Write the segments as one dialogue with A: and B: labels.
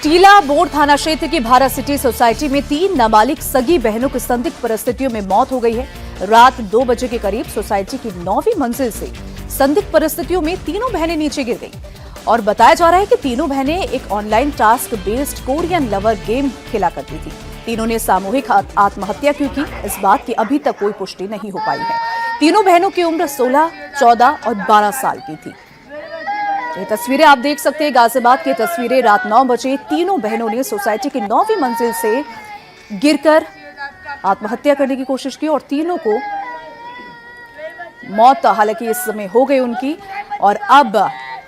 A: टीला बोर्ड थाना क्षेत्र की भारत सिटी सोसाइटी में 3 नाबालिग सगी बहनों की संदिग्ध परिस्थितियों में मौत हो गई है। रात 2 बजे के करीब सोसाइटी की 9वीं मंजिल से संदिग्ध परिस्थितियों में तीनों बहनें नीचे गिर गईं और बताया जा रहा है कि तीनों बहनें एक online task based Korean lover game खेला करती थी। तीनों ने सामूहिक आत्महत्या क्यों की, इस बात की अभी तक कोई पुष्टि नहीं हो पाई है। तीनों बहनों की उम्र 16, 14 और 12 साल की थी। ये तस्वीरें आप देख सकते हैं, गाजियाबाद की तस्वीरें। रात 9 बजे तीनों बहनों ने सोसाइटी की 9वीं मंजिल से गिरकर आत्महत्या करने की कोशिश की और तीनों को मौत हालांकि इस समय हो गई उनकी। और अब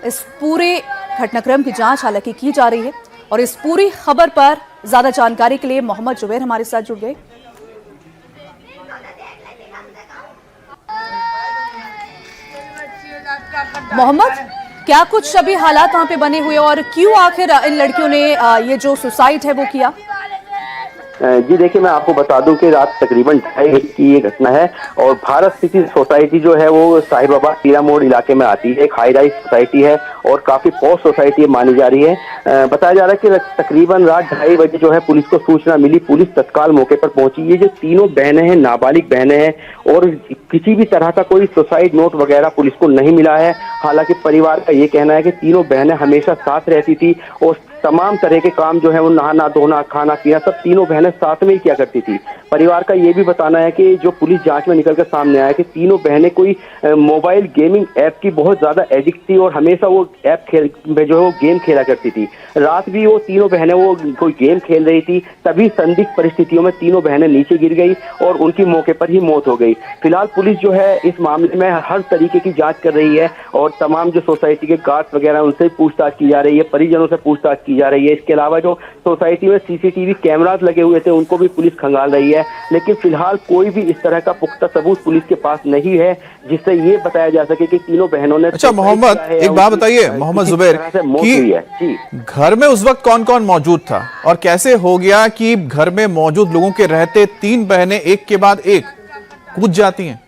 A: इस पूरे घटनाक्रम की जांच हालांकि की जा रही है और इस पूरी खबर पर ज्यादा जानकारी के लिए मोहम्मद जुबैर हमारे साथ जुड़ गए। मोहम्मद, क्या कुछ अभी हालात वहां पे बने हुए और क्यों आखिर इन लड़कियों ने ये जो सुसाइड है वो किया?
B: जी देखिए, मैं आपको बता दूं कि रात तकरीबन 2:30 की ये घटना है और भारत सिटी सोसाइटी जो है वो साहिबाबाद टीला मोड़ इलाके में आती है। एक हाई राइज सोसाइटी है और काफी पॉश सोसाइटी मानी जा रही है। बताया जा रहा है कि तकरीबन रात 2:30 बजे जो है पुलिस को सूचना मिली। पुलिस तत्काल मौके पर पहुंची। ये जो तीनों बहनें हैं नाबालिग बहनें हैं और किसी भी तरह का कोई सुसाइड नोट वगैरह पुलिस को नहीं मिला है। हालांकि परिवार का ये कहना है कि तीनों बहनें हमेशा साथ रहती थी और तमाम तरह के काम जो है वो नहाना धोना खाना पीना सब तीनों बहनें साथ में ही किया करती थी। परिवार का ये भी बताना है कि जो पुलिस जांच में निकल कर सामने आया कि तीनों बहनें कोई मोबाइल गेमिंग ऐप की बहुत ज्यादा एडिक्ट थी और हमेशा वो ऐप खेल में जो है वो गेम खेला करती थी। रात भी वो तीनों बहनें वो कोई गेम खेल रही थी, तभी संदिग्ध परिस्थितियों में तीनों बहनें नीचे गिर गई और उनकी मौके पर ही मौत हो गई। फिलहाल पुलिस जो है इस मामले में हर तरीके की जांच कर रही है और तमाम जो सोसाइटी के गार्ड वगैरह उनसे पूछताछ की जा रही है, परिजनों से पूछताछ की जा रही है। इसके अलावा जो सोसाइटी में सीसीटीवी कैमरास लगे हुए थे उनको भी पुलिस खंगाल रही है, लेकिन फिलहाल कोई भी इस तरह का पुख्ता सबूत पुलिस के पास नहीं है जिससे ये बताया जा सके कि तीनों बहनों ने।
C: अच्छा मोहम्मद, एक बात बताइए मोहम्मद जुबैर कि घर में उस वक्त कौन कौन मौजूद था और कैसे हो गया कि घर में मौजूद लोगों के रहते 3 बहनें एक के बाद एक कूद जाती हैं?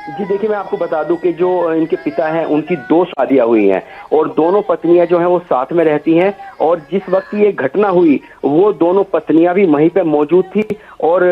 B: जी देखिए, मैं आपको बता दूं कि जो इनके पिता हैं उनकी 2 शादियां हुई हैं और दोनों पत्नियां जो हैं वो साथ में रहती हैं और जिस वक्त ये घटना हुई वो दोनों पत्नियां भी वहीं पे मौजूद थी और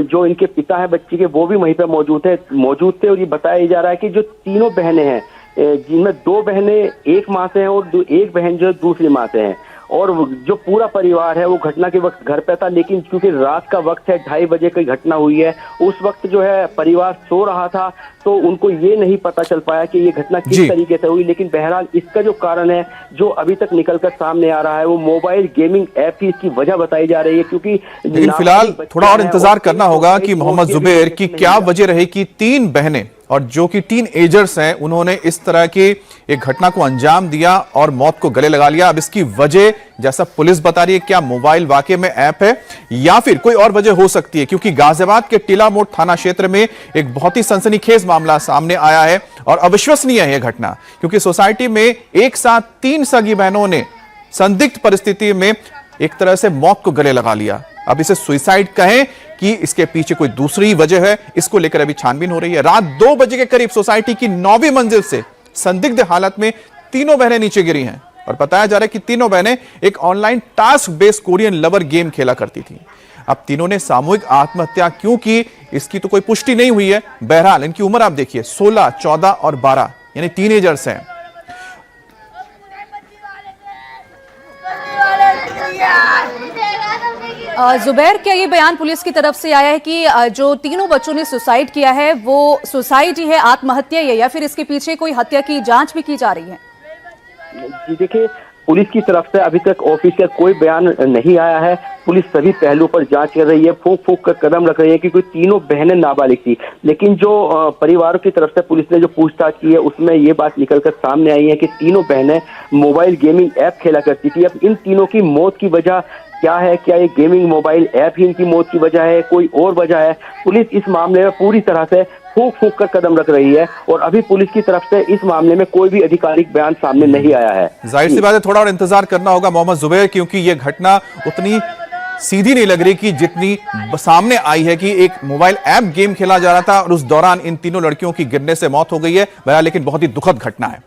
B: जो इनके पिता हैं बच्ची के वो भी वहीं पे मौजूद थे। और ये बताया जा रहा है कि जो तीनों बहनें हैं जिनमें 2 बहनें एक माँ से हैं और एक बहन जो दूसरी माँ से हैं और जो पूरा परिवार है वो घटना के वक्त घर पे था, लेकिन क्योंकि रात का वक्त है 2:30 बजे की घटना हुई है, उस वक्त जो है परिवार सो रहा था तो उनको ये नहीं पता चल पाया कि ये घटना किस तरीके से हुई। लेकिन बहरहाल इसका जो कारण है जो अभी तक निकलकर सामने आ रहा है वो मोबाइल गेमिंग ऐप ही इसकी वजह बताई जा रही है। क्योंकि
C: लेकिन फिलहाल थोड़ा और इंतजार करना होगा कि मोहम्मद जुबैर की क्या वजह रही कि 3 बहनें और जो कि टीनएजर्स हैं उन्होंने इस तरह की एक घटना को अंजाम दिया और मौत को गले लगा लिया। अब इसकी वजह जैसा पुलिस बता रही है, क्या मोबाइल वाकई में ऐप है या फिर कोई और वजह हो सकती है? क्योंकि गाजियाबाद के टीला मोड़ थाना क्षेत्र में एक बहुत ही सनसनीखेज मामला सामने आया है और अविश्वसनीय है यह घटना, क्योंकि सोसाइटी में एक साथ 3 सगी बहनों ने संदिग्ध परिस्थिति में एक तरह से मौत को गले लगा लिया। अब इसे सुसाइड कहें कि इसके पीछे कोई दूसरी वजह है, इसको लेकर अभी छानबीन हो रही है। रात 2 बजे के करीब सोसाइटी की 9वीं मंजिल से संदिग्ध हालत में तीनों बहनें नीचे गिरी हैं और बताया जा रहा है कि तीनों बहनें एक online task based Korean lover game खेला करती थी। अब तीनों ने सामूहिक आत्महत्या क्यों की इसकी तो कोई पुष्टि नहीं हुई है। बहरहाल इनकी उम्र आप देखिए 16, 14 और 12 यानी टीनेजर्स हैं।
A: जुबैर, क्या ये बयान पुलिस की तरफ से आया है कि जो तीनों बच्चों ने सुसाइड किया है वो सुसाइड ही है, आत्महत्या है, या फिर इसके पीछे कोई हत्या की जांच भी की जा रही है?
B: जी देखिए, पुलिस की तरफ से अभी तक ऑफिशियल कोई बयान नहीं आया है। पुलिस सभी पहलुओं पर जांच कर रही है, फूंक फूंक कर कदम रख रही है क्योंकि तीनों बहनें नाबालिग थी। लेकिन जो परिवारों की तरफ से पुलिस ने जो पूछताछ की है उसमें ये बात निकलकर सामने आई है कि तीनों बहनें मोबाइल गेमिंग ऐप खेला करती थी। अब इन तीनों की मौत की वजह क्या है? क्या ये गेमिंग मोबाइल ऐप ही इनकी मौत की वजह है, कोई और वजह है? पुलिस इस मामले में पूरी तरह से फूंक फूंक कर कदम रख रही है और अभी पुलिस की तरफ से इस मामले में कोई भी आधिकारिक बयान सामने नहीं आया है।
C: जाहिर सी बात है, थोड़ा और इंतजार करना होगा मोहम्मद जुबैर, क्योंकि यह घटना उतनी सीधी नहीं लग रही कि जितनी सामने आई है कि एक मोबाइल ऐप गेम खेला जा रहा था और उस दौरान इन तीनों लड़कियों की गिरने से मौत हो गई है। लेकिन बहुत ही दुखद घटना है।